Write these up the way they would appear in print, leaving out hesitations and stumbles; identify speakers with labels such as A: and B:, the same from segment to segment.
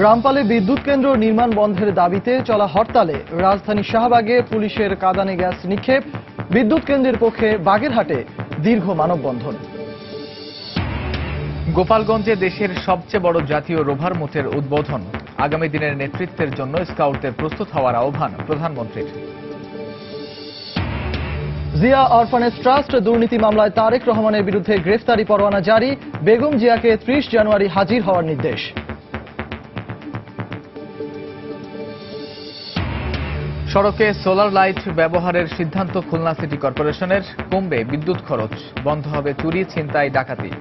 A: রামপালে বিদ্যুৎ কেন্দ্র নির্মাণ বন্ধের দাবিতে চলা হরতালে রাজধানী শাহবাগে পুলিশের কাঁদানে গ্যাস নিক্ষেপ, বিদ্যুৎ কেন্দ্রের পক্ষে বাগেরহাটে দীর্ঘ মানববন্ধন।
B: গোপালগঞ্জে দেশের সবচেয়ে বড় জাতীয় রোভার মুথের উদ্বোধন, আগামী দিনের নেতৃত্বের জন্য স্কাউটদের প্রস্তুত হওয়ার আহ্বান প্রধানমন্ত্রীর।
A: জিয়া অরফানেজ ট্রাস্ট দুর্নীতি মামলায় তারেক রহমানের বিরুদ্ধে গ্রেফতারি পরোয়ানা জারি, বেগম জিয়াকে 30 জানুয়ারি হাজির হওয়ার নির্দেশ।
B: সড়কে সোলার লাইট ব্যবহারের সিদ্ধান্ত খুলনা সিটি কর্পোরেশনের, কমবে বিদ্যুৎ খরচ, বন্ধ হবে চুরি, ছিনতাই, ডাকাতি।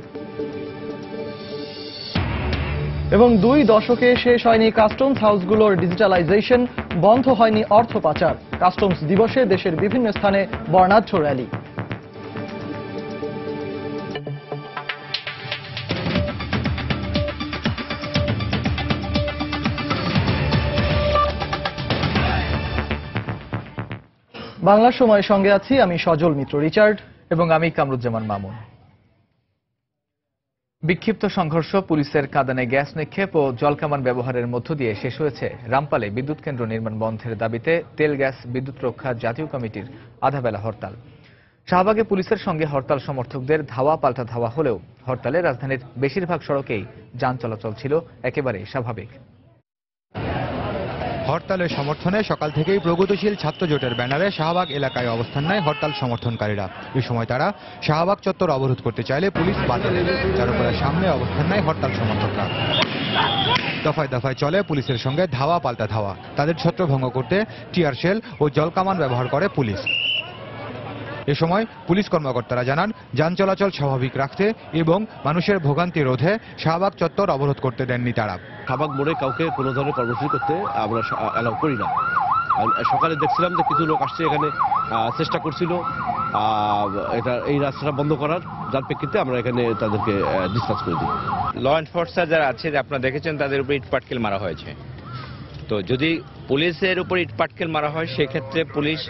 A: এবং 2 দশকে শেষ হয়নি কাস্টমস হাউসগুলোর ডিজিটালাইজেশন, বন্ধ হয়নি অর্থ পাচার। কাস্টমস দিবসে দেশের বিভিন্ন স্থানে বর্ণাঢ্য র্যালি। বাংলা সময়ের সঙ্গে আছি আমি সজল মিত্র রিচার্ড
B: এবং আমি কামরুজ্জামান মামুন। বিক্ষিপ্ত সংঘর্ষ, পুলিশের কাঁদানে গ্যাস নিক্ষেপ ও জলকামান ব্যবহারের মধ্য দিয়ে শেষ হয়েছে রামপালে বিদ্যুৎ কেন্দ্র নির্মাণ বন্ধের দাবিতে তেল গ্যাস বিদ্যুৎ রক্ষা জাতীয় কমিটির আধাবেলা হরতাল। শাহবাগে পুলিশের সঙ্গে হরতাল সমর্থকদের ধাওয়া পাল্টা ধাওয়া হলেও হরতালে রাজধানীর বেশিরভাগ সড়কেই যান চলাচল ছিল একেবারে স্বাভাবিক।
C: হরতালের সমর্থনে সকাল থেকেই প্রগতিশীল ছাত্র জোটের ব্যানারে শাহবাগ এলাকায় অবস্থান নেয় হরতাল সমর্থনকারীরা। এই সময় তারা শাহবাগ চত্বর অবরোধ করতে চাইলে পুলিশ বাধা দেয়, যার উপরে সামনে অবস্থান নেয় হরতাল সমর্থকরা। দফায় দফায় চলে পুলিশের সঙ্গে ধাওয়া পাল্টা ধাওয়া। তাদের ছত্রভঙ্গ করতে টিয়ার শেল ও জলকামান ব্যবহার করে পুলিশ। এ সময় পুলিশ কর্মকর্তারা জানান, যান চলাচল স্বাভাবিক রাখতে এবং মানুষের ভোগান্তি রোধে শাহবাগ চত্বর অবরোধ করতে দেননি তারা।
D: শাহবাগ মোড়ে কাউকে কোনো ধরনের কর্মসূচি করতে আমরা অ্যালাউ করি না। সকালে দেখছিলাম যে কিছু লোক আসছে, এখানে চেষ্টা করছিল এই রাস্তাটা বন্ধ করার, যার প্রেক্ষিতে আমরা এখানে তাদেরকে ডিসকাস করে দিই।
E: ল এনফোর্সার যারা আছে, আপনারা দেখেছেন তাদের উপর ইটপাটকেল মারা হয়েছে। তো যদি পুলিশের উপর ইটপাটকেল মারা হয়, সেক্ষেত্রে পুলিশ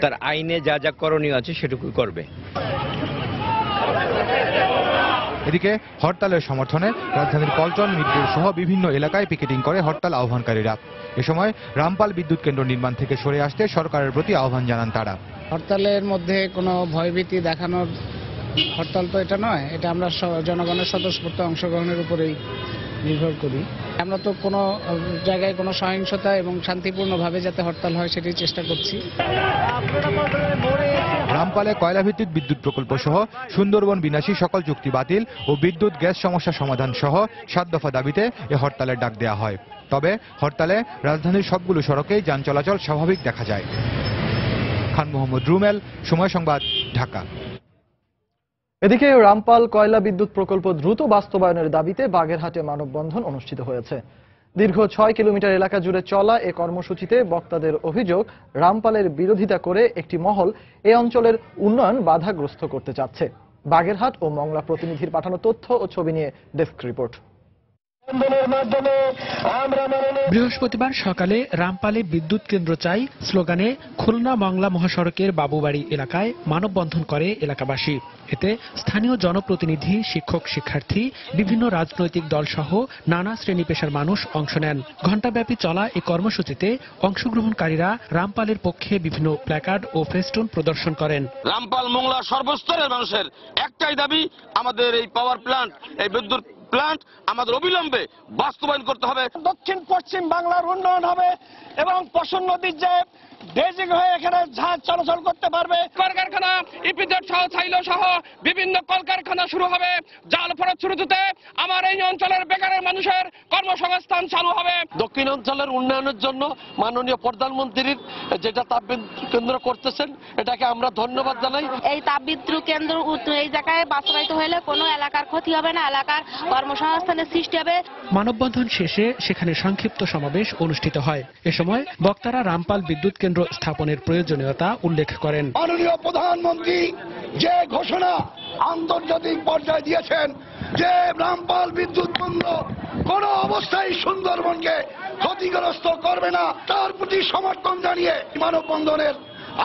E: তার আইনে যা যা করণীয় আছে সেটুকুই করবে।
C: এদিকে হরতালের সমর্থনে রাজধানীর পল্টন, মিরপুর সহ বিভিন্ন এলাকায় পিকেটিং করে হরতাল আহ্বানকারীরা। এ সময় রামপাল বিদ্যুৎ কেন্দ্র নির্মাণ থেকে সরে আসতে সরকারের প্রতি আহ্বান জানান তারা।
F: হরতালের মধ্যে কোনো ভয়ভীতি দেখানোর হরতাল তো এটা নয়, এটা আমরা জনগণের স্বতঃস্ফূর্ত অংশগ্রহণের উপরেই নির্ভর করি। আমরা তো কোনো জায়গায় কোনো সহিংসতা এবং শান্তিপূর্ণভাবে যাতে হরতাল হয় সেটাই চেষ্টা করছি।
C: রামপালে কয়লাভিত্তিক বিদ্যুৎ প্রকল্প সহ সুন্দরবন বিনাশী সকল চুক্তি বাতিল ও বিদ্যুৎ গ্যাস সমস্যা সমাধান সহ 7 দফা দাবিতে এ হরতালের ডাক দেওয়া হয়। তবে হরতালে রাজধানীর সবগুলো সড়কেই যান চলাচল স্বাভাবিক দেখা যায়। খান মোহাম্মদ রুমেল, সময় সংবাদ, ঢাকা।
A: এদিকে রামপাল কয়লা বিদ্যুৎ প্রকল্প দ্রুত বাস্তবায়নের দাবিতে বাগেরহাটে মানববন্ধন অনুষ্ঠিত হয়েছে। দীর্ঘ 6 কিলোমিটার এলাকা জুড়ে চলা এ কর্মসূচিতে বক্তাদের অভিযোগ, রামপালের বিরোধিতা করে একটি মহল এ অঞ্চলের উন্নয়ন বাধাগ্রস্ত করতে চাচ্ছে। বাগেরহাট ও মংলা প্রতিনিধির পাঠানো তথ্য ও ছবি নিয়ে ডেস্ক রিপোর্ট।
G: বৃহস্পতিবার সকালে রামপালে বিদ্যুৎ কেন্দ্র চাই স্লোগানে খুলনা মংলা মহাসড়কের বাবুবাড়ি এলাকায় মানববন্ধন করে এলাকাবাসী। এতে স্থানীয় জনপ্রতিনিধি, শিক্ষক, শিক্ষার্থী, বিভিন্ন রাজনৈতিক দল সহ নানা শ্রেণী পেশার মানুষ অংশ নেন। ঘণ্টাব্যাপী চলা এই কর্মসূচিতে অংশগ্রহণকারীরা রামপালের পক্ষে বিভিন্ন প্ল্যাকার্ড ও ফেস্টুন প্রদর্শন করেন।
H: রামপাল মংলা সর্বস্তরের মানুষের একটাই দাবি, আমাদের এই পাওয়ার প্ল্যান্ট, এই বিদ্যুৎ প্ল্যান্ট আমাদের অবিলম্বে বাস্তবায়ন করতে হবে।
I: দক্ষিণ পশ্চিম বাংলার উন্নয়ন হবে এবং পশন নদীর যে বেজিং হয়ে এখানে জাহাজ চলাচল করতে পারবে।
H: কলকারখানা, ইপিজেড সহ ছাইলো সহ বিভিন্ন কলকারখানা শুরু হবে। জাল ফলশ্রুতিতে আমার এই অঞ্চলের বেকারের মানুষের কর্মসংস্থান চালু হবে।
I: দক্ষিণ অঞ্চলের উন্নয়নের জন্য মাননীয় প্রধানমন্ত্রীর যেটা তাপবিদ্যুৎ কেন্দ্র করতেছেন, এটাকে আমরা ধন্যবাদ জানাই।
J: এই তাপবিদ্যুৎ কেন্দ্র এই জায়গায় বাস্তবায়িত হলে কোনো এলাকার ক্ষতি হবে না, এলাকার কর্মসংস্থানের সৃষ্টি হবে।
G: মানববন্ধন শেষে সেখানে সংক্ষিপ্ত সমাবেশ অনুষ্ঠিত হয়। এ সময় বক্তারা রামপাল বিদ্যুৎ কেন্দ্র স্থাপনের প্রয়োজনীয়তা উল্লেখ করেন।
I: মাননীয় প্রধানমন্ত্রী যে ঘোষণা আন্তর্জাতিক পর্যায়ে দিয়েছেন যে রামপাল বিদ্যুৎ কেন্দ্র কোন অবস্থায় সুন্দরবনকে ক্ষতিগ্রস্ত করবে না, তার প্রতি সমর্থন জানিয়ে মানববন্ধনের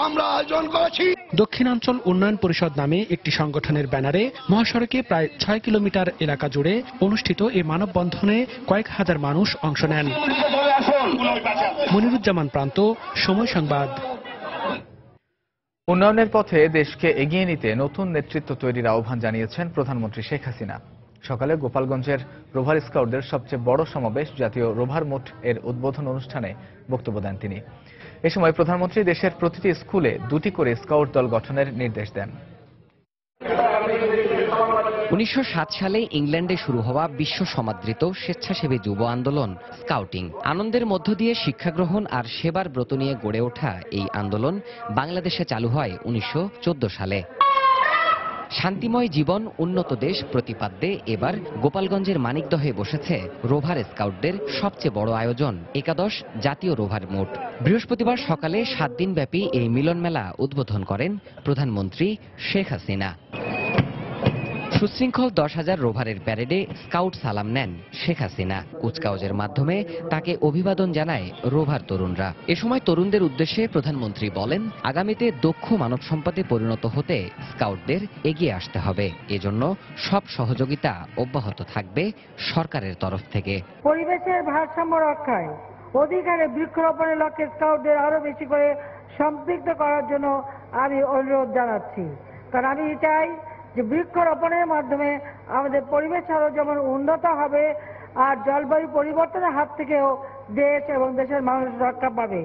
I: আমরা আয়োজন করেছি।
G: দক্ষিণাঞ্চল উন্নয়ন পরিষদ নামে একটি সংগঠনের ব্যানারে মহাসড়কে প্রায় 6 কিলোমিটার এলাকা জুড়ে অনুষ্ঠিত এই মানববন্ধনে কয়েক হাজার মানুষ অংশ নেন। মনিরুজ্জামান প্রান্ত, সময় সংবাদ।
B: উন্নয়নের পথে দেশকে এগিয়ে নিতে নতুন নেতৃত্ব তৈরির আহ্বান জানিয়েছেন প্রধানমন্ত্রী শেখ হাসিনা। সকালে গোপালগঞ্জের রোভার স্কাউটদের সবচেয়ে বড় সমাবেশ জাতীয় রোভার মোট এর উদ্বোধন অনুষ্ঠানে বক্তব্য দেন তিনি। এ সময় প্রধানমন্ত্রী দেশের প্রতিটি স্কুলে 2টি করে স্কাউট দল গঠনের নির্দেশ দেন।
K: 1907 সালে ইংল্যান্ডে শুরু হওয়া বিশ্ব সমাদৃত স্বেচ্ছাসেবী যুব আন্দোলন স্কাউটিং। আনন্দের মধ্য দিয়ে শিক্ষাগ্রহণ আর সেবার ব্রত নিয়ে গড়ে ওঠা এই আন্দোলন বাংলাদেশে চালু হয় 1914 সালে। শান্তিময় জীবন, উন্নত দেশ প্রতিপাদ্যে এবার গোপালগঞ্জের মানিকদহে বসেছে রোভার স্কাউটদের সবচেয়ে বড় আয়োজন একাদশ জাতীয় রোভার মোট। বৃহস্পতিবার সকালে 7 দিনব্যাপী এই মিলন মেলা উদ্বোধন করেন প্রধানমন্ত্রী শেখ হাসিনা। সুশৃঙ্খল 10,000 রোভারের প্যারেডে স্কাউট সালাম নেন শেখ হাসিনা। কুচকাওয়াজের মাধ্যমে তাকে অভিবাদন জানায় রোভার তরুণরা। এ সময় তরুণদের উদ্দেশ্যে প্রধানমন্ত্রী বলেন, আগামীতে দক্ষ মানব সম্পদে পরিণত হতে স্কাউটদের এগিয়ে আসতে হবে। এজন্য সব সহযোগিতা অব্যাহত থাকবে সরকারের তরফ থেকে।
L: পরিবেশের ভারসাম্য রক্ষায় অধিকারে বৃক্ষরোপণের লক্ষ্যে স্কাউটদের আরো বেশি করে সম্পৃক্ত করার জন্য আমি অনুরোধ জানাচ্ছি। কারণ আমি চাই যে বৃক্ষরোপণের মাধ্যমে আমাদের পরিবেশ আরো যেমন উন্নত হবে আর জলবায়ু পরিবর্তনের হাত থেকেও দেশ এবং দেশের মানুষ রক্ষা পাবে।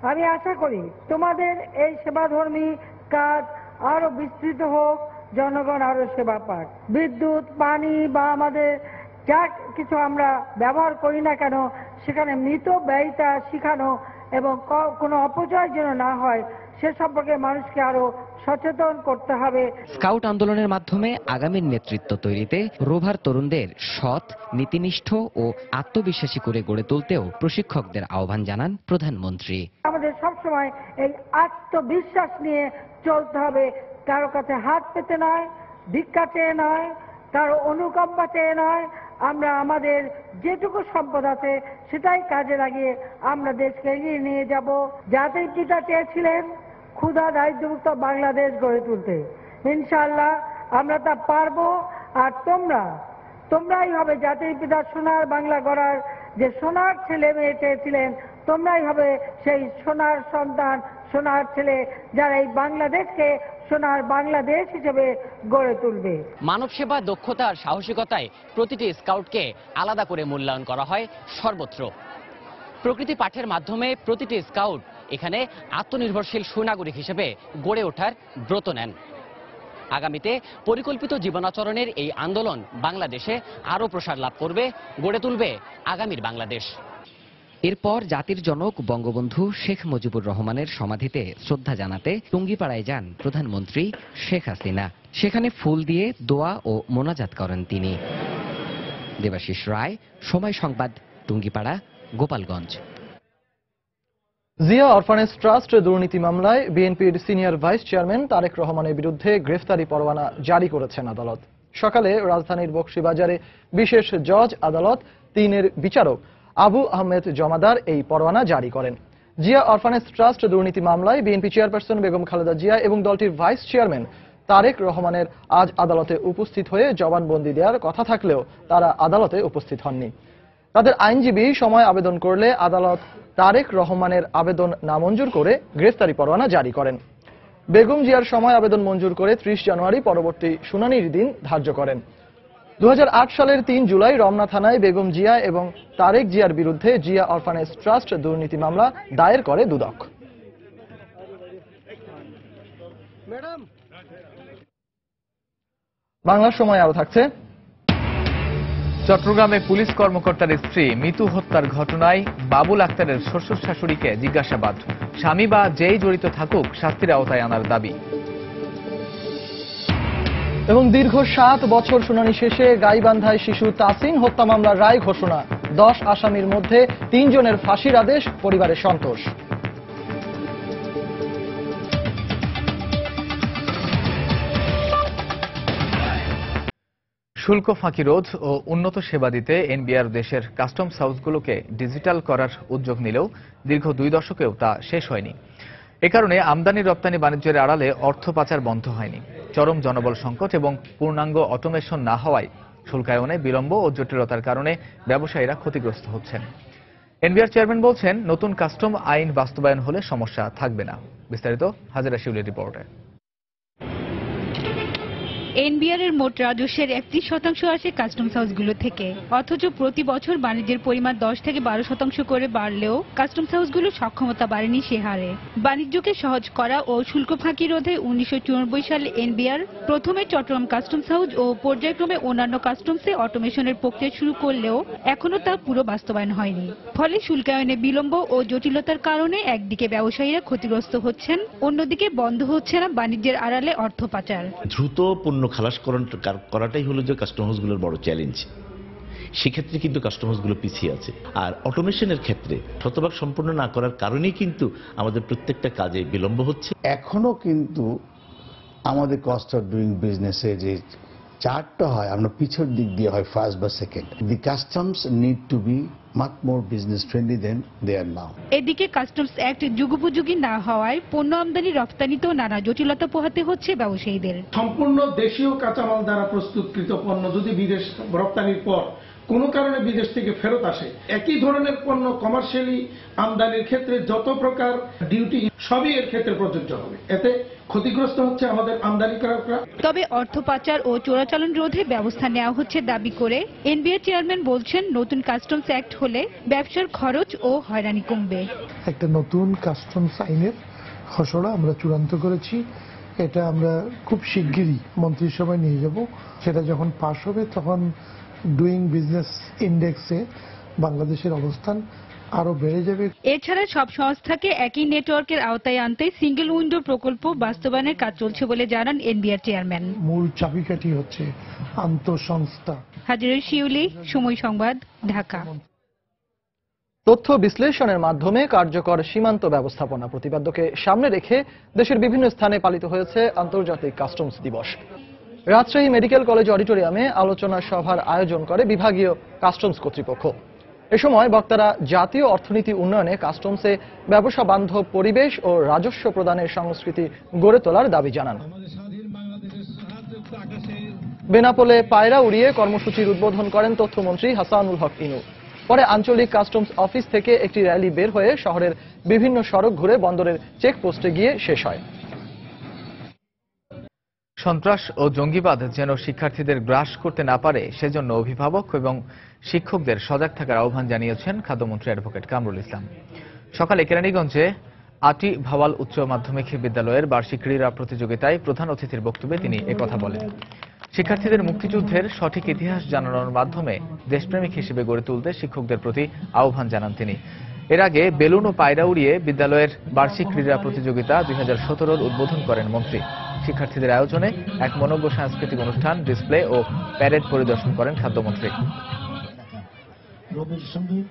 L: আমি আশা করি তোমাদের এই সেবাধর্মী কাজ আরো বিস্তৃত হোক, জনগণ আরো সেবা পাক। বিদ্যুৎ, পানি বা আমাদের যা কিছু আমরা ব্যবহার করি না কেন সেখানে মৃত ব্যয়িতা শিখানো এবং কোনো অপচয় যেন না হয় সে সম্পর্কে মানুষকে আরো সচেতন করতে হবে।
K: স্কাউট আন্দোলনের মাধ্যমে আগামীর নেতৃত্ব তৈরিতে রোভার তরুণদের সৎ, নীতিনিষ্ঠ ও আত্মবিশ্বাসী করে গড়ে তুলতেও প্রশিক্ষকদের আহ্বান জানান প্রধানমন্ত্রী।
L: আমাদের সবসময় এই আত্মবিশ্বাস নিয়ে চলতে হবে, কারো কাছে হাত পেতে নয়, ভিক্ষা চেয়ে নয়, কারো অনুকম্পা চেয়ে নয়। আমরা আমাদের যেটুকু সম্পদ আছে সেটাই কাজে লাগিয়ে আমরা দেশকে এগিয়ে নিয়ে যাব। জাতির পিতা চেয়েছিলেন ক্ষুধা দারিদ্র্যমুক্ত বাংলাদেশ গড়ে তুলতে। ইনশাআল্লাহ আমরা তা পারবো। আর তোমরাই হবে জাতির পিতা সোনার বাংলা গড়ার যে সোনার ছেলে মেয়ে চেয়েছিলেন, তোমরাই হবে সেই সোনার সন্তান, সোনার ছেলে যারা এই বাংলাদেশকে সোনার বাংলাদেশ হিসেবে গড়ে তুলবে।
K: মানব সেবা, দক্ষতা আর সাহসিকতায় প্রতিটি স্কাউটকে আলাদা করে মূল্যায়ন করা হয় সর্বত্র। প্রকৃতি পাঠের মাধ্যমে প্রতিটি স্কাউট এখানে আত্মনির্ভরশীল সুনাগরিক হিসেবে গড়ে ওঠার ব্রত নেন। আগামীতে পরিকল্পিত জীবনাচরণের এই আন্দোলন বাংলাদেশে আরও প্রসার লাভ করবে, গড়ে তুলবে আগামীর বাংলাদেশ। এরপর জাতির জনক বঙ্গবন্ধু শেখ মুজিবুর রহমানের সমাধিতে শ্রদ্ধা জানাতে টুঙ্গিপাড়ায় যান প্রধানমন্ত্রী শেখ হাসিনা। সেখানে ফুল দিয়ে দোয়া ও মোনাজাত করেন তিনি। দেবাশিস রায়, সময় সংবাদ, টুঙ্গিপাড়া, গোপালগঞ্জ।
A: জিয়া অরফানেজ ট্রাস্ট দুর্নীতি মামলায় বিএনপির সিনিয়র ভাইস চেয়ারম্যান তারেক রহমানের বিরুদ্ধে গ্রেফতারি পরোয়ানা জারি করেছেন আদালত। সকালে রাজধানীর বকশীবাজারে বিশেষ জজ আদালত 3-এর বিচারক আবু আহমেদ জমাদার এই পরোয়ানা জারি করেন। জিয়া অরফানেজ ট্রাস্ট দুর্নীতি মামলায় বিএনপি চেয়ারপারসন বেগম খালেদা জিয়া এবং দলটির ভাইস চেয়ারম্যান তারেক রহমানের আজ আদালতে উপস্থিত হয়ে জবানবন্দি দেওয়ার কথা থাকলেও তারা আদালতে উপস্থিত হননি। তাদের আইনজীবী সময় আবেদন করলে আদালত তারেক রহমানের আবেদন নামঞ্জুর করে গ্রেফতারি পরোয়ানা জারি করেন। বেগম জিয়ার সময় আবেদন মঞ্জুর করে 30 জানুয়ারি পরবর্তী শুনানির দিন ধার্য করেন। 2008 সালের 3 জুলাই রমনা থানায় বেগম জিয়া এবং তারেক জিয়ার বিরুদ্ধে জিয়া অরফানেজ ট্রাস্ট দুর্নীতি মামলা দায়ের করে দুদক। বাংলা সময় আরো থাকছে।
B: চট্টগ্রামে পুলিশ কর্মকর্তার স্ত্রী মিতু হত্যার ঘটনায় বাবুল আক্তারের শ্বশুর শাশুড়িকে জিজ্ঞাসাবাদ। স্বামী বা যেই জড়িত থাকুক শাস্তির আওতায় আনার দাবি।
A: এবং দীর্ঘ 7 বছর শুনানি শেষে গাইবান্ধায় শিশু তাসিন হত্যা মামলার রায় ঘোষণা। 10 আসামির মধ্যে 3 জনের ফাঁসির আদেশ, পরিবারের সন্তোষ।
B: শুল্ক ফাঁকি রোধ ও উন্নত সেবা দিতে এনবিআর দেশের কাস্টমস হাউসগুলোকে ডিজিটাল করার উদ্যোগ নিলেও দীর্ঘ 2 দশকেও তা শেষ হয়নি। এ কারণে আমদানি রপ্তানি বাণিজ্যের আড়ালে অর্থ পাচার বন্ধ হয়নি। চরম জনবল সংকট এবং পূর্ণাঙ্গ অটোমেশন না হওয়ায় শুল্কায়নে বিলম্ব ও জটিলতার কারণে ব্যবসায়ীরা ক্ষতিগ্রস্ত হচ্ছেন। এনবিআর চেয়ারম্যান বলছেন, নতুন কাস্টম আইন বাস্তবায়ন হলে সমস্যা থাকবে না। বিস্তারিত হাজেরা শিউলির রিপোর্টে।
M: এনবিআর এর মোট রাজস্বের 31% আসে কাস্টমস হাউসগুলো থেকে। অথচ প্রতি বছর বাণিজ্যের পরিমাণ 10 থেকে 12% করে বাড়লেও কাস্টমস হাউসগুলোর সক্ষমতা বাড়েনি সে হারে। বাণিজ্যকে সহজ করা ও শুল্ক ফাঁকি রোধে 1994 সালে এনবিআর প্রথমে চট্টগ্রাম কাস্টমস হাউস ও পর্যায়ক্রমে অন্যান্য কাস্টমসে অটোমেশনের প্রক্রিয়া শুরু করলেও এখনো তা পুরো বাস্তবায়ন হয়নি। ফলে শুল্কায়নে বিলম্ব ও জটিলতার কারণে একদিকে ব্যবসায়ীরা ক্ষতিগ্রস্ত হচ্ছেন, অন্যদিকে বন্ধ হচ্ছে না বাণিজ্যের আড়ালে অর্থ পাচার।
N: দ্রুত পণ্য খালাস করাটাই হলো যে কাস্টম হাউসগুলোর বড় চ্যালেঞ্জ। সেক্ষেত্রে কিন্তু কাস্টম হাউসগুলো পিছিয়ে আছে। আর অটোমেশনের ক্ষেত্রে শতভাগ সম্পূর্ণ না করার কারণেই কিন্তু আমাদের প্রত্যেকটা কাজে বিলম্ব হচ্ছে।
O: এখনো কিন্তু আমাদের কস্ট অফ ডুইং বিজনেসে যে চার্টটা হয় আমরা পিছর দিক দিয়ে হয় ফার্স্ট বা second. The customs need to be much more business friendly than they are now.
M: এদিকে কাস্টমস অ্যাক্ট যুগোপযোগী না হওয়ায় পণ্য আমদানি রপ্তানিতেও নানা জটিলতা পোহাতে হচ্ছে ব্যবসায়ীদের।
P: সম্পূর্ণ দেশীয় কাঁচামাল দ্বারা প্রস্তুতকৃত পণ্য যদি বিদেশ রপ্তানির পর কোনো কারণে বিদেশ থেকে ফেরত আসে, একই ধরনের পণ্য কমার্শিয়ালি আমদানির ক্ষেত্রে যত প্রকার ডিউটি সবই এর ক্ষেত্রে প্রযোজ্য হবে। এতে ক্ষতিগ্রস্ত হচ্ছে আমাদের আমদানিকারকরা।
M: তবে অর্থ পাচার ও চোরাচালান রোধে ব্যবস্থা নেওয়া হচ্ছে দাবি করে এনবিআর চেয়ারম্যান বলছেন, নতুন কাস্টমস অ্যাক্ট হলে ব্যবসার খরচ ও হয়রানি কমবে।
Q: একটা নতুন কাস্টমস আইনের খসড়া আমরা চূড়ান্ত করেছি। এটা আমরা খুব শিগগিরই মন্ত্রিসভায় নিয়ে যাব। সেটা যখন পাশ হবে তখন ডুইং বিজনেস ইন্ডেক্সে বাংলাদেশের অবস্থান আরো বেড়ে যাবে।
M: এছাড়া সব সংস্থাকে একই নেটওয়ার্কের আওতায় আনতে সিঙ্গেল উইন্ডো প্রকল্প বাস্তবায়নের কাজ চলছে বলে জানান এনবিআর চেয়ারম্যান।
Q: মূল চাবিকাঠি হচ্ছে আন্তঃসংস্থা।
M: হাজেরা শিউলি, সময় সংবাদ, ঢাকা।
A: তথ্য বিশ্লেষণের মাধ্যমে কার্যকর সীমান্ত ব্যবস্থাপনা প্রতিপাদ্যকে সামনে রেখে দেশের বিভিন্ন স্থানে পালিত হয়েছে আন্তর্জাতিক কাস্টমস দিবস। রাজশাহী মেডিকেল কলেজ অডিটোরিয়ামে আলোচনা সভার আয়োজন করে বিভাগীয় কাস্টমস কর্তৃপক্ষ। এ সময় বক্তারা জাতীয় অর্থনীতি উন্নয়নে কাস্টমসে ব্যবসা বান্ধব পরিবেশ ও রাজস্ব প্রদানের সংস্কৃতি গড়ে তোলার দাবি জানান। বেনাপোলে পায়রা উড়িয়ে কর্মসূচির উদ্বোধন করেন তথ্যমন্ত্রী হাসানুল হক ইনু। পরে আঞ্চলিক কাস্টমস অফিস থেকে একটি র্যালি বের হয়ে শহরের বিভিন্ন সড়ক ঘুরে বন্দরের চেকপোস্টে গিয়ে শেষ হয়।
B: সন্ত্রাস ও জঙ্গিবাদ যেন শিক্ষার্থীদের গ্রাস করতে না পারে সেজন্য অভিভাবক এবং শিক্ষকদের সজাগ থাকার আহ্বান জানিয়েছেন খাদ্যমন্ত্রী অ্যাডভোকেট কামরুল ইসলাম। সকালে কেরানীগঞ্জে আটি ভাওয়াল উচ্চ মাধ্যমিক বিদ্যালয়ের বার্ষিক ক্রীড়া প্রতিযোগিতায় প্রধান অতিথির বক্তব্যে তিনি একথা বলেন। শিক্ষার্থীদের মুক্তিযুদ্ধের সঠিক ইতিহাস জানানোর মাধ্যমে দেশপ্রেমিক হিসেবে গড়ে তুলতে শিক্ষকদের প্রতি আহ্বান জানান তিনি। এর আগে বেলুন ও পায়রা উড়িয়ে বিদ্যালয়ের বার্ষিক ক্রীড়া প্রতিযোগিতা 2017-র উদ্বোধন করেন মন্ত্রী। শিক্ষার্থীদের আয়োজনে এক মনোজ্ঞ সাংস্কৃতিক অনুষ্ঠান, ডিসপ্লে ও প্যারেড পরিদর্শন করেন খাদ্যমন্ত্রী।
R: রবির সঙ্গীত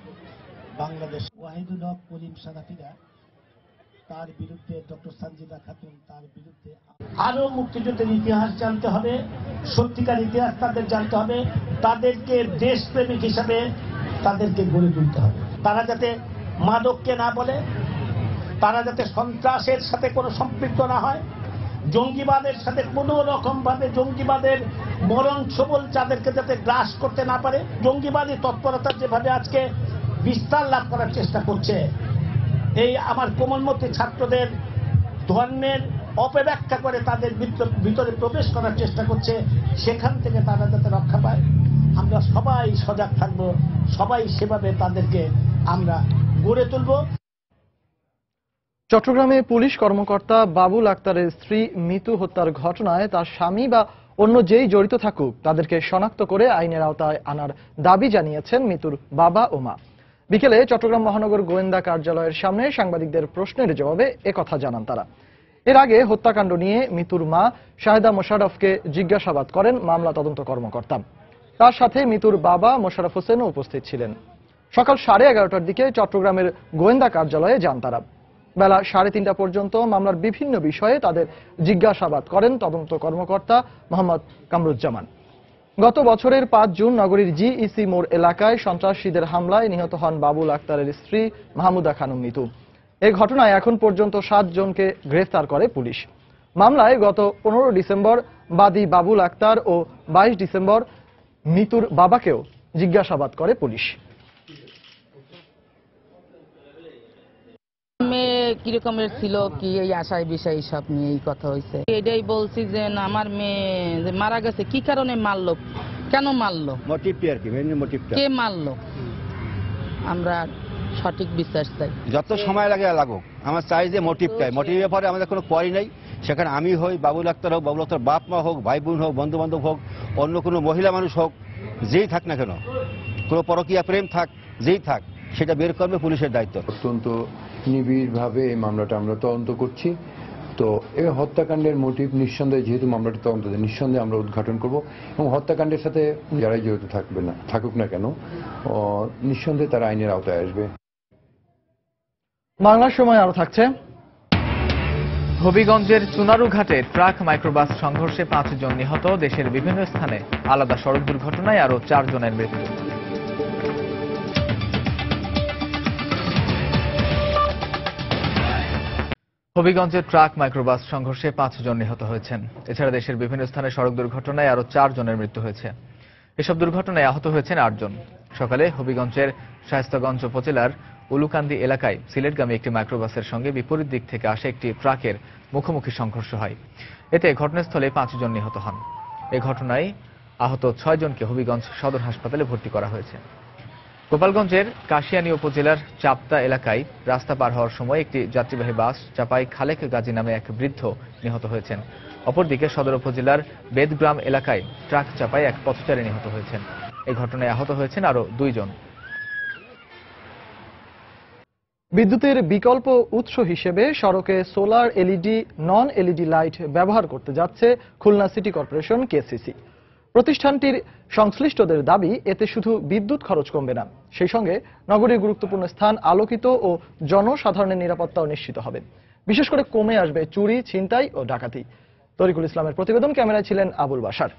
R: বাংলাদেশ ওয়াহিদুল হক কলিম সাদাফিরা, তার বিরুদ্ধে ডক্টর সঞ্জিদা খাতুন, তার বিরুদ্ধে আরো মুক্তিযুদ্ধের ইতিহাস জানতে হবে, সত্যিকার ইতিহাস তাদের জানতে হবে, তাদেরকে দেশপ্রেমিক হিসাবে তাদেরকে গড়ে তুলতে হবে। তারা যাতে মাদককে না বলে, তারা যাতে সন্ত্রাসের সাথে কোনো সম্পৃক্ত না হয়, জঙ্গিবাদের সাথে কোনো রকম ভাবে জঙ্গিবাদের মরণ ছবল তাদেরকে যাতে গ্রাস করতে না পারে। জঙ্গিবাদী তৎপরতা যেভাবে আজকে বিস্তার লাভ করার চেষ্টা করছে, এই আমার কোমলমতি ছাত্রদের ধর্মের অপব্যাখ্যা করে তাদের ভিতরে প্রবেশ করার চেষ্টা করছে, সেখান থেকে তারা যাতে রক্ষা পায়। আমরা সবাই সজাগ থাকবো, সবাই সেভাবে তাদেরকে আমরা গড়ে তুলব।
A: চট্টগ্রামে পুলিশ কর্মকর্তা বাবুল আক্তারের স্ত্রী মিতু হত্যার ঘটনায় তার স্বামী বা অন্য যেই জড়িত থাকুক তাদেরকে শনাক্ত করে আইনের আওতায় আনার দাবি জানিয়েছেন মিতুর বাবা ও মা। বিকেলে চট্টগ্রাম মহানগর গোয়েন্দা কার্যালয়ের সামনে সাংবাদিকদের প্রশ্নের জবাবে একথা জানান তারা। এর আগে হত্যাকাণ্ড নিয়ে মিতুর মা শাহেদা মোশাররফকে জিজ্ঞাসাবাদ করেন মামলা তদন্ত কর্মকর্তা। তার সাথে মিতুর বাবা মোশাররফ হোসেনও উপস্থিত ছিলেন। সকাল 11:30টার দিকে চট্টগ্রামের গোয়েন্দা কার্যালয়ে যান তারা। বেলা 3:30টা পর্যন্ত মামলার বিভিন্ন বিষয়ে তাদের জিজ্ঞাসাবাদ করেন তদন্ত কর্মকর্তা মোহাম্মদ কামরুজ্জামান। গত বছরের 5 জুন নগরীর জিইসি মোড় এলাকায় সন্ত্রাসীদের হামলায় নিহত হন বাবুল আক্তারের স্ত্রী মাহমুদা খানম মিতু। এই ঘটনায় এখন পর্যন্ত 7 জনকে গ্রেফতার করে পুলিশ। মামলায় গত 15 ডিসেম্বর বাদী বাবুল আক্তার ও 22 ডিসেম্বর মিতুর বাবাকেও জিজ্ঞাসাবাদ করে পুলিশ।
S: মেয়ে কিরকমের ছিল কি এই আশায় বিষয় সব নিয়ে এই কথা হয়েছে। এটাই বলছি যে আমার মেয়ে যে মারা গেছে কি কারণে মারলো, কেন মারলো,
T: মোটিভটা আর কি, মেইন মোটিভটা
S: কে মারলো, আমরা সঠিক বিচার চাই।
T: যত সময় লাগে লাগুক, আমার চাই যে মোটিভটাই। মোটিভের পরে আমাদের কোনো কোয়ারি নাই। সেখানে আমি হই, বাবুল আক্তার হোক, বাবুল আক্তার বাপ মা হোক, ভাই বোন হোক, বন্ধু বান্ধব হোক, অন্য কোনো মহিলা মানুষ হোক, যেই থাক না কেন, কোনো পরকীয়া প্রেম থাক, যেই থাক, সেটা বের করবে পুলিশের দায়িত্ব।
U: অত্যন্ত নিবিড়ভাবে এই মামলাটা আমরা তদন্ত করছি। তো এই হত্যাকাণ্ডের মোটিভ নিঃসন্দেহে, যেহেতু মামলাটি তদন্ত নিঃসন্দেহে আমরা উদ্ঘাটন করব এবং হত্যাকাণ্ডের সাথে যারাই জড়িত থাকুক না কেন, নিঃসন্দেহে তারা আইনের আওতায় আসবে।
A: বাংলার সময় আরো থাকছে।
B: হবিগঞ্জের চুনারু ঘাটে ট্রাক মাইক্রোবাস সংঘর্ষে 5 জন নিহত। দেশের বিভিন্ন স্থানে আলাদা সড়ক দুর্ঘটনায় আরো 4 জনের মৃত্যু। হবিগঞ্জের ট্রাক মাইক্রোবাস সংঘর্ষে 5 জন নিহত হয়েছেন। এছাড়া দেশের বিভিন্ন স্থানে সড়ক দুর্ঘটনায় আরো 4 জনের মৃত্যু হয়েছে। এসব দুর্ঘটনায় আহত হয়েছেন 8 জন। সকালে হবিগঞ্জের শায়েস্তাগঞ্জ উপজেলার উলুকান্দি এলাকায় সিলেটগামী একটি মাইক্রোবাসের সঙ্গে বিপরীত দিক থেকে আসা একটি ট্রাকের মুখোমুখি সংঘর্ষ হয়। এতে ঘটনাস্থলে 5 জন নিহত হন। এই ঘটনায় আহত 6 জনকে হবিগঞ্জ সদর হাসপাতালে ভর্তি করা হয়েছে। গোপালগঞ্জের কাশিয়ানী উপজেলার চাপতা এলাকায় রাস্তা পার হওয়ার সময় একটি যাত্রীবাহী বাস চাপায় খালেক গাজী নামে এক বৃদ্ধ নিহত হয়েছেন। অপরদিকে সদর উপজেলার বেদগ্রাম এলাকায় ট্রাক চাপায় এক পথচারী নিহত হয়েছেন। এই ঘটনায় আহত হয়েছেন আরো 2 জন।
A: বিদ্যুতের বিকল্প উৎস হিসেবে সড়কে সোলার এলইডি, নন এলইডি লাইট ব্যবহার করতে যাচ্ছে খুলনা সিটি কর্পোরেশন কেসিসি। প্রতিষ্ঠানটির সংশ্লিষ্টদের দাবি, এতে শুধু বিদ্যুৎ খরচ কমবে না, সেই সঙ্গে নগরীর গুরুত্বপূর্ণ স্থান আলোকিত ও জনসাধারণের নিরাপত্তাও নিশ্চিত হবে। বিশেষ করে কমে আসবে চুরি, ছিনতাই ও ডাকাতি। তরিকুল ইসলামের প্রতিবেদন, ক্যামেরায় ছিলেন আবুল বাশার।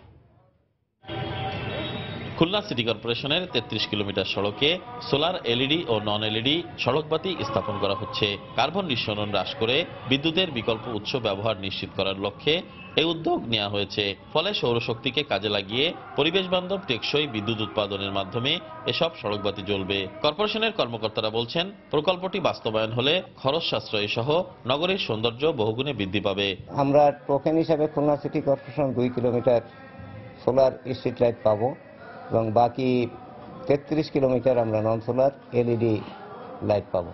V: খুলনা সিটি কর্পোরেশনের 33 কিলোমিটার সড়কে সোলার এলইডি ও নন এলইডি সড়কবাতি স্থাপন করা হচ্ছে। কার্বন নিঃসরণ হ্রাস করে বিদ্যুতের বিকল্প উৎস ব্যবহার নিশ্চিত করার লক্ষ্যে এই উদ্যোগ নেওয়া হয়েছে। ফলে সৌরশক্তিকে কাজে লাগিয়ে পরিবেশ বান্ধব টেকসই বিদ্যুৎ উৎপাদনের মাধ্যমে এসব সড়কবাতি জ্বলবে। কর্পোরেশনের কর্মকর্তারা বলছেন, প্রকল্পটি বাস্তবায়ন হলে খরচ সাশ্রয় সহ নগরীর সৌন্দর্য বহুগুণে বৃদ্ধি পাবে।
W: আমরা টোকেন হিসাবে Khulna city corporation 2 kilometre solar street light পাবো এবং বাকি 33 কিলোমিটার আমরা নন সোলার এলইডি লাইট পাবো।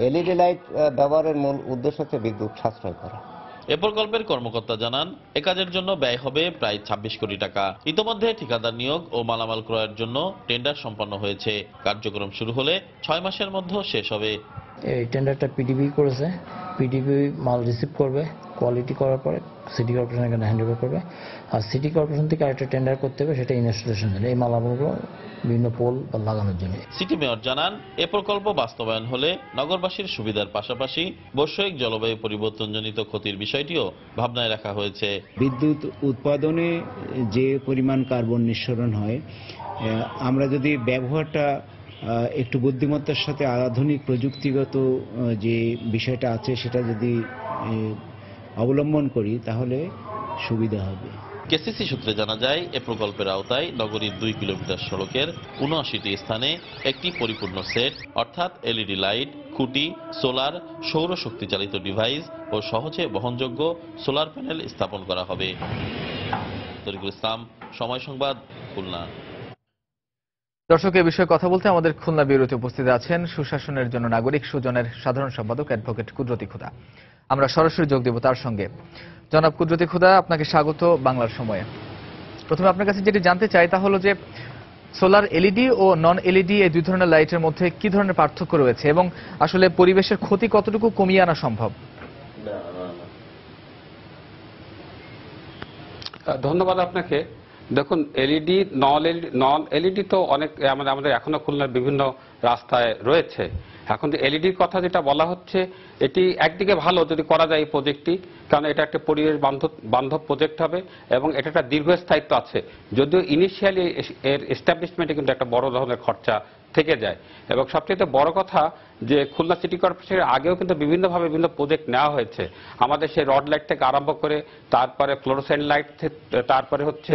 W: এলইডি লাইট ব্যবহারের মূল উদ্দেশ্য হচ্ছে বিদ্যুৎ সাশ্রয় করা।
V: এ প্রকল্পের কর্মকর্তা জানান, এ কাজের জন্য ব্যয় হবে প্রায় 26 কোটি টাকা। ইতোমধ্যে ঠিকাদার নিয়োগ ও মালামাল ক্রয়ের জন্য টেন্ডার সম্পন্ন হয়েছে। কার্যক্রম শুরু হলে 6 মাসের মধ্যে শেষ হবে।
X: এই টেন্ডারটা পিডিবি করেছে, পিডিবি মাল রিসিভ করবে, কোয়ালিটি করার পরে সিটি কর্পোরেশন এখানে হ্যান্ড ওভার করবে। আর সিটি কর্পোরেশন থেকে আরেকটা টেন্ডার করতে হবে, সেটা ইনস্টলেশন জন্য, এই মালামালগুলো বিভিন্ন পোল লাগানোর জন্য।
V: সিটি মেয়র জানান, এ প্রকল্প বাস্তবায়ন হলে নগরবাসীর সুবিধার পাশাপাশি বৈশ্বিক জলবায়ু পরিবর্তনজনিত ক্ষতির বিষয়টিও ভাবনায় রাখা হয়েছে।
Y: বিদ্যুৎ উৎপাদনে যে পরিমাণ কার্বন নিঃসরণ হয়, আমরা যদি ব্যবহারটা একটু বুদ্ধিমত্তার সাথে আধুনিক প্রযুক্তিগত যে বিষয়টা আছে সেটা যদি অবলম্বন করি তাহলে সুবিধা হবে।
V: কেসিসি সূত্রে জানা যায়, এ প্রকল্পের আওতায় নগরীর 2 কিলোমিটার সড়কের 79টি স্থানে একটি পরিপূর্ণ সেট অর্থাৎ এলইডি লাইট, খুঁটি, সোলার, সৌরশক্তি চালিত ডিভাইস ও সহজে বহনযোগ্য সোলার প্যানেল স্থাপন করা হবে। তরিকুল ইসলাম, সময় সংবাদ, খুলনা।
B: দর্শক, এ বিষয়ে কথা বলতে আমাদের খুলনা ব্যুরোতে উপস্থিত আছেন সুশাসনের জন্য নাগরিক সুজনের সাধারণ সম্পাদক অ্যাডভোকেট কুদরতি খুদা। আমরা সরাসরি যোগ দেব তার সঙ্গে। জনাব কুদরতি খুদা, আপনাকে স্বাগত বাংলার সময়ে। প্রথমে আপনার কাছে যেটি জানতে চাই তা হলো যে সোলার এলইডি ও নন এলইডি এই 2 ধরনের লাইটের মধ্যে কি ধরনের পার্থক্য রয়েছে এবং আসলে পরিবেশের ক্ষতি কতটুকু কমিয়ে আনা সম্ভব?
Z: ধন্যবাদ আপনাকে। দেখুন, এলইডি নন এলইডি তো অনেক আমাদের এখনো খুলনার বিভিন্ন রাস্তায় রয়েছে। এখন এলইডির কথা যেটা বলা হচ্ছে, এটি একদিকে ভালো যদি করা যায় এই প্রজেক্টটি, কারণ এটা একটা পরিবেশ বান্ধব প্রজেক্ট হবে এবং এটা একটা দীর্ঘস্থায়িত্ব আছে। যদিও ইনিশিয়ালি এর এস্টাবলিশমেন্টে কিন্তু একটা বড় ধরনের খরচা থেকে যায়। এবং সবচেয়ে বড় কথা যে খুলনা সিটি কর্পোরেশনের আগেও কিন্তু বিভিন্নভাবে বিভিন্ন প্রজেক্ট নেওয়া হয়েছে। আমাদের সেই রড লাইট থেকে আরম্ভ করে তারপরে ফ্লোরোসেন্ট লাইট, তারপরে হচ্ছে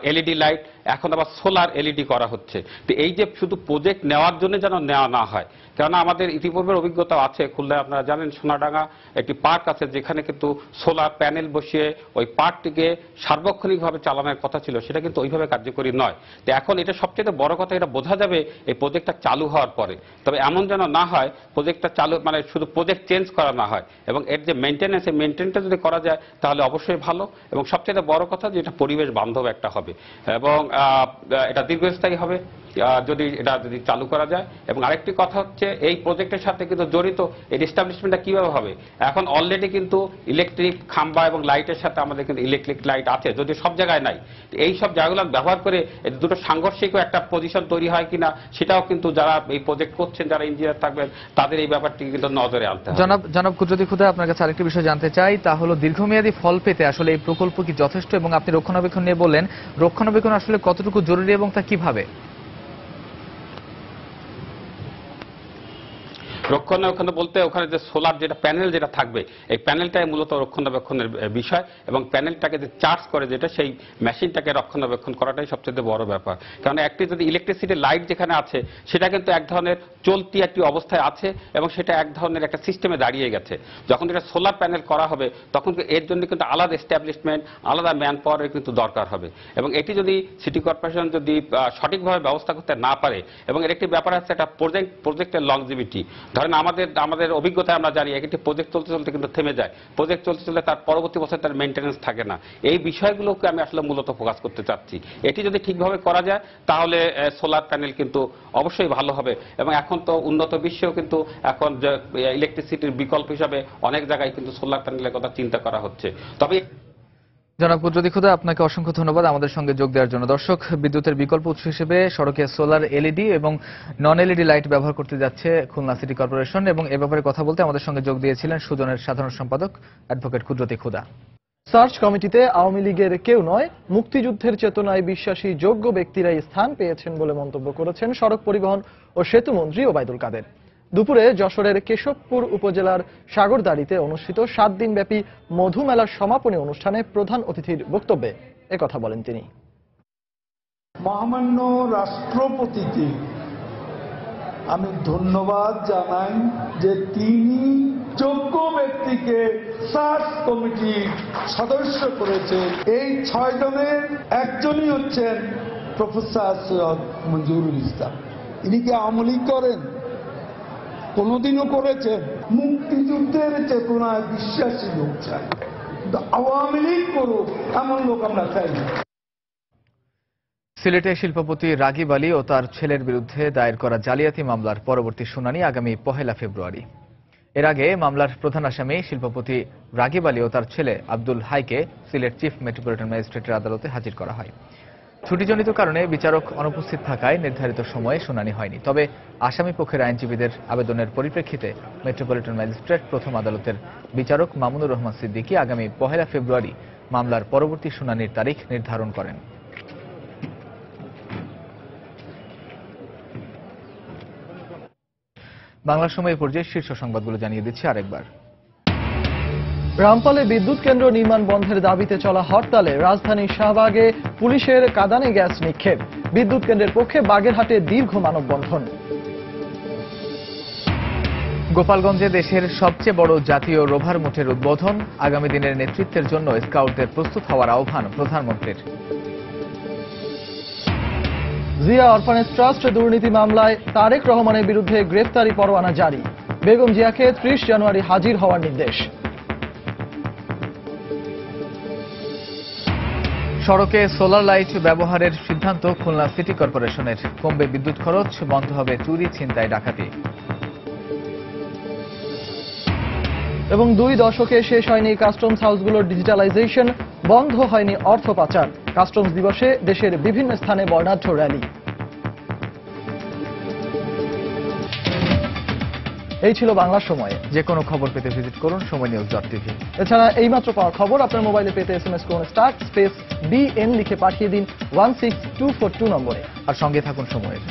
Z: এলইডি লাইট, এখন আবার সোলার এলইডি করা হচ্ছে। তো এই যে শুধু প্রজেক্ট নেওয়ার জন্য যেন নেওয়া না হয়, কেননা আমাদের ইতিপূর্বের অভিজ্ঞতা আছে। খুলনায় আপনারা জানেন সোনাডাঙ্গা একটি পার্ক আছে যেখানে কিন্তু সোলার প্যানেল বসিয়ে ওই পার্কটিকে সার্বক্ষণিকভাবে চালানোর কথা ছিল, সেটা কিন্তু ওইভাবে কার্যকরী নয়। তো এখন এটা সবচেয়ে বড় কথা, এটা বোঝা যাবে এই প্রজেক্টটা চালু হওয়ার পরে। তবে এমন যেন না হয় প্রজেক্টটা চালু মানে শুধু প্রজেক্ট চেঞ্জ করা না হয়, এবং এর যে মেনটেন্যান্স, এই মেনটেনটা যদি করা যায় তাহলে অবশ্যই ভালো। এবং সবচেয়ে বড় কথা যে এটা পরিবেশ বান্ধব একটা হবে এবং এটা দীর্ঘস্থায়ী হবে যদি চালু করা যায়। এবং আরেকটি কথা হচ্ছে এই প্রজেক্টের সাথে কিন্তু জড়িত এই এস্টাবলিশমেন্টটা কিভাবে হবে। এখন অলরেডি কিন্তু ইলেকট্রিক খাম্বা এবং লাইটের সাথে আমাদের কিন্তু ইলেকট্রিক লাইট আছে, যদি সব জায়গায় নাই। এই সব জায়গাগুলো ব্যবহার করে দুটো সাংঘর্ষিক একটা পজিশন তৈরি হয় কিনা সেটাও কিন্তু যারা এই প্রজেক্ট করছেন, যারা ইঞ্জিনিয়ার থাকবেন, তাদের এই ব্যাপারটি কিন্তু নজরে আনতে হবে।
B: জনাব কুদরতি খুদা, আপনার কাছে আরেকটি বিষয় জানতে চাই, তা হলো দীর্ঘমেয়াদী ফল পেতে আসলে এই প্রকল্প কি যথেষ্ট, এবং আপনি রক্ষণাবেক্ষণ নিয়ে বললেন, রক্ষণাবেক্ষণ আসলে কতটুকু জরুরি এবং তা কিভাবে?
Z: রক্ষণাবেক্ষণ বলতে ওখানে যে সোলার যেটা প্যানেল যেটা থাকবে, এই প্যানেলটাই মূলত রক্ষণাবেক্ষণের বিষয়, এবং প্যানেলটাকে যে চার্জ করে যেটা, সেই মেশিনটাকে রক্ষণাবেক্ষণ করাটাই সবচেয়ে বড় ব্যাপার। কারণ একটি যদি ইলেকট্রিসিটি লাইট যেখানে আছে সেটা কিন্তু এক ধরনের চলতি একটি অবস্থায় আছে এবং সেটা এক ধরনের একটা সিস্টেমে দাঁড়িয়ে গেছে। যখন এটা সোলার প্যানেল করা হবে তখন এর জন্য কিন্তু আলাদা এস্টাবলিশমেন্ট, আলাদা ম্যান পাওয়ারের কিন্তু দরকার হবে। এবং এটি যদি সিটি কর্পোরেশন যদি সঠিকভাবে ব্যবস্থা করতে না পারে, এবং এর একটি ব্যাপার আছে একটা প্রজেক্টের লংজিভিটি। ধরেন আমাদের অভিজ্ঞতায় আমরা জানি একটি প্রজেক্ট চলতে চলতে কিন্তু থেমে যায়, প্রজেক্ট চলতে চলতে তার পরবর্তী বছর তার মেইনটেনেন্স থাকে না। এই বিষয়গুলোকে আমি আসলে মূলত ফোকাস করতে চাচ্ছি। এটি যদি ঠিকভাবে করা যায় তাহলে সোলার প্যানেল কিন্তু অবশ্যই ভালো হবে। এবং এখন তো উন্নত বিশ্বেও কিন্তু এখন ইলেকট্রিসিটির বিকল্প হিসাবে অনেক জায়গায় কিন্তু সোলার প্যানেলের কথা চিন্তা করা হচ্ছে। তবে
B: জনাব কুদরতি খুদা, আপনাকে অসংখ্য ধন্যবাদ আমাদের সঙ্গে যোগ দেওয়ার জন্য। দর্শক, বিদ্যুতের বিকল্প উৎস হিসেবে সড়কে সোলার এলইডি এবং নন এলইডি লাইট ব্যবহার করতে যাচ্ছে খুলনা সিটি কর্পোরেশন, এবং এ ব্যাপারে কথা বলতে আমাদের সঙ্গে যোগ দিয়েছিলেন সুজনের সাধারণ সম্পাদক অ্যাডভোকেট কুদরতি খুদা।
A: সার্চ কমিটিতে আওয়ামী লীগের কেউ নয়, মুক্তিযুদ্ধের চেতনায় বিশ্বাসী যোগ্য ব্যক্তিরাই স্থান পেয়েছেন বলে মন্তব্য করেছেন সড়ক পরিবহন ও সেতু মন্ত্রী ওবায়দুল কাদের। দুপুরে যশোরের কেশবপুর উপজেলার সাগরদাড়িতে অনুষ্ঠিত 7 দিনব্যাপী মধুমেলার সমাপনী অনুষ্ঠানে প্রধান অতিথির বক্তব্যে একথা বলেন তিনি।
C: মহামান্য রাষ্ট্রপতিকে আমি ধন্যবাদ জানাই যে তিনি যোগ্য ব্যক্তিকে সার্চ কমিটির সদস্য করেছেন। এই 6 জনের একজনই হচ্ছেন প্রফেসর সৈয়দ মঞ্জুরুল ইসলাম। ইনি কি আওয়ামী লীগ করেন? কোনদিনও করেছেন? মুক্তিযুদ্ধের চেতনায় বিশ্বাসী লোক চাই, আওয়ামী লীগ করুক এমন লোক আমরা চাই না।
B: সিলেটে শিল্পপতি রাগিব আলী ও তার ছেলের বিরুদ্ধে দায়ের করা জালিয়াতি মামলার পরবর্তী শুনানি আগামী 1 ফেব্রুয়ারি। এর আগে মামলার প্রধান আসামি শিল্পপতি রাগিব আলী ও তার ছেলে আব্দুল হাইকে সিলেট চিফ মেট্রোপলিটন ম্যাজিস্ট্রেটের আদালতে হাজির করা হয়। ছুটিজনিত কারণে বিচারক অনুপস্থিত থাকায় নির্ধারিত সময়ে শুনানি হয়নি। তবে আসামি পক্ষের আইনজীবীদের আবেদনের পরিপ্রেক্ষিতে মেট্রোপলিটন ম্যাজিস্ট্রেট প্রথম আদালতের বিচারক মামুনুর রহমান সিদ্দিকী আগামী 1 ফেব্রুয়ারি মামলার পরবর্তী শুনানির তারিখ নির্ধারণ করেন। বাংলা সময় পর্যায়ে শীর্ষ সংবাদগুলো জানিয়ে দিচ্ছি আরেকবার।
A: রামপালে বিদ্যুৎ কেন্দ্র নির্মাণ বন্ধের দাবিতে চলা হরতালে রাজধানীর শাহবাগে পুলিশের কাঁদানে গ্যাস নিক্ষেপ। বিদ্যুৎ কেন্দ্রের পক্ষে বাগেরহাটে দীর্ঘ মানববন্ধন।
B: গোপালগঞ্জে দেশের সবচেয়ে বড় জাতীয় রোভার মঠের উদ্বোধন। আগামী দিনের নেতৃত্বের জন্য স্কাউটদের প্রস্তুত হওয়ার আহ্বান প্রধানমন্ত্রীর।
A: জিয়া অরফানেজ ট্রাস্ট দুর্নীতি মামলায় তারেক রহমানের বিরুদ্ধে গ্রেফতারি পরোয়ানা জারি। বেগম জিয়াকে 30 জানুয়ারি হাজির হওয়ার নির্দেশ।
B: সড়কে সোলার লাইট ব্যবহারের সিদ্ধান্ত খুলনা সিটি কর্পোরেশনের। কমবে বিদ্যুৎ খরচ, বন্ধ হবে চুরি, ছিনতাই, ডাকাতি।
A: এবং 2 দশকে শেষ হয়নি কাস্টমস হাউসগুলোর ডিজিটালাইজেশন, বন্ধ হয়নি অর্থ পাচার। কাস্টমস দিবসে দেশের বিভিন্ন স্থানে বর্ণাঢ্য র্যালি। এই ছিল বাংলা সময়ে।
B: যে কোনো খবর পেতে ভিজিট করুন সময়নিউজ.tv।
A: এছাড়া এইমাত্র পাওয়া খবর আপনার মোবাইলে পেতে SMS করুন *BN লিখে পাঠিয়ে দিন 16242 নম্বরে।
B: আর সঙ্গে থাকুন সময়ের।